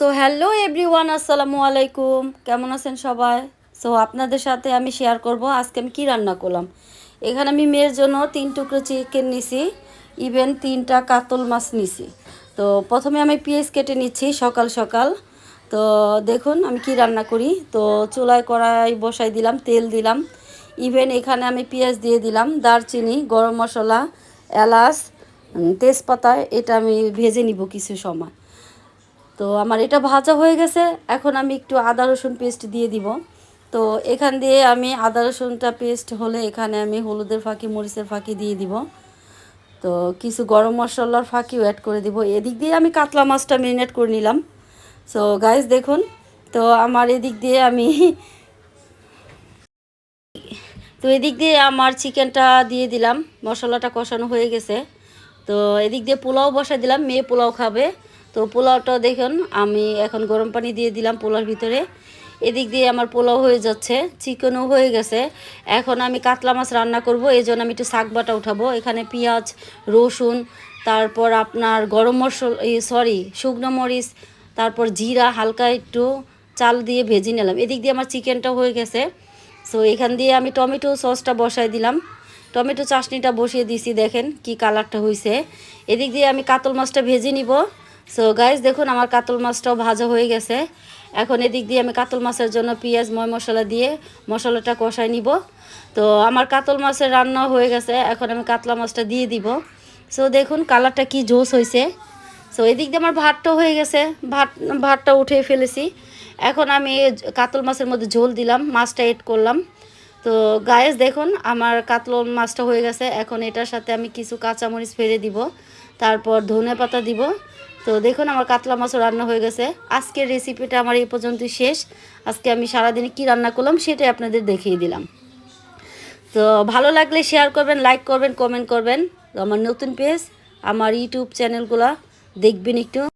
So hello everyone, আসসালামু আলাইকুম। কেমন আছেন সবাই? সো আপনাদের সাথে আমি শেয়ার করব আজকে আমি কী রান্না করলাম। এখানে আমি মেয়ের জন্য 3 টুকরো চিকেন নিছি, ইভেন 3টা কাতল মাছ নিছি। তো প্রথমে আমি পেঁয়াজ কেটে নিচ্ছি সকাল সকাল। তো দেখুন আমি কি রান্না করি। তো চুলায় কড়াই বসাই দিলাম, তেল দিলাম, ইভেন এখানে আমি পেঁয়াজ দিয়ে দিলাম, দারচিনি, গরম মশলা, এলাচ, তেজপাতা, এটা আমি ভেজে নিব কিছু সময়। তো আমার এটা ভাজা হয়ে গেছে। এখন আমি একটু আদা রসুন পেস্ট দিয়ে দিব। তো এখান দিয়ে আমি আদা রসুনটা পেস্ট হলে এখানে আমি হলুদের ফাঁকি, মরিচের ফাঁকি দিয়ে দিব। তো কিছু গরম মশলার ফাঁকিও অ্যাড করে দিব। এদিক দিয়ে আমি কাতলা মাছটা মেরিনেট করে নিলাম। সো গাইস দেখুন, তো আমার এদিক দিয়ে আমি এদিক দিয়ে আমার চিকেনটা দিয়ে দিলাম, মশলাটা কষানো হয়ে গেছে। তো এদিক দিয়ে পোলাও বসাই দিলাম, মেয়ে পোলাও খাবে। তো পোলাওটা দেখুন আমি এখন গরম পানি দিয়ে দিলাম পোলাওর ভিতরে। এদিক দিয়ে আমার পোলাও হয়ে যাচ্ছে, চিকেনও হয়ে গেছে। এখন আমি কাতলা মাছ রান্না করব, এই জন্য আমি একটু শাক বাটা উঠাবো। এখানে পেঁয়াজ, রসুন, তারপর আপনার গরম মশলা, শুকনো মরিচ, তারপর জিরা হালকা একটু চাল দিয়ে ভেজে নিলাম। এদিক দিয়ে আমার চিকেনটা হয়ে গেছে। সো এখান দিয়ে আমি টমেটো সসটা বসাই দিলাম, টমেটো চাটনিটা বসিয়ে দিয়েছি, দেখেন কি কালারটা হয়েছে। এদিক দিয়ে আমি কাতল মাছটা ভেজে নিব। সো গাইস দেখুন আমার কাতল মাছটাও ভাজা হয়ে গেছে। এখন এদিক দিয়ে আমি কাতল মাছের জন্য পেঁয়াজ ময় মশলা দিয়ে মশলাটা কষাই নিব। তো আমার কাতল মাছের রান্না হয়ে গেছে, এখন আমি কাতলা মাছটা দিয়ে দিব। সো দেখুন কালারটা কি জোস হয়েছে। সো এদিক দিয়ে আমার ভাতটাও হয়ে গেছে, ভাতটা উঠে ফেলেছি। এখন আমি কাতল মাছের মধ্যে ঝোল দিলাম, মাছটা এড করলাম। তো গায়েস দেখুন আমার কাতল মাছটা হয়ে গেছে। এখন এটার সাথে আমি কিছু কাঁচামরিচ ফেলে দিব, তারপর ধনে পাতা দিব। তো দেখুন আমার কাতলা মাছও রান্না হয়ে গেছে। আজকের রেসিপিটা আমার এই পর্যন্তই শেষ। আজকে আমি সারাদিনে কি রান্না করলাম সেটাই আপনাদের দেখিয়ে দিলাম। তো ভালো লাগলে শেয়ার করবেন, লাইক করবেন, কমেন্ট করবেন। তো আমার নতুন পেজ, আমার ইউটিউব চ্যানেলগুলো দেখবেন একটু।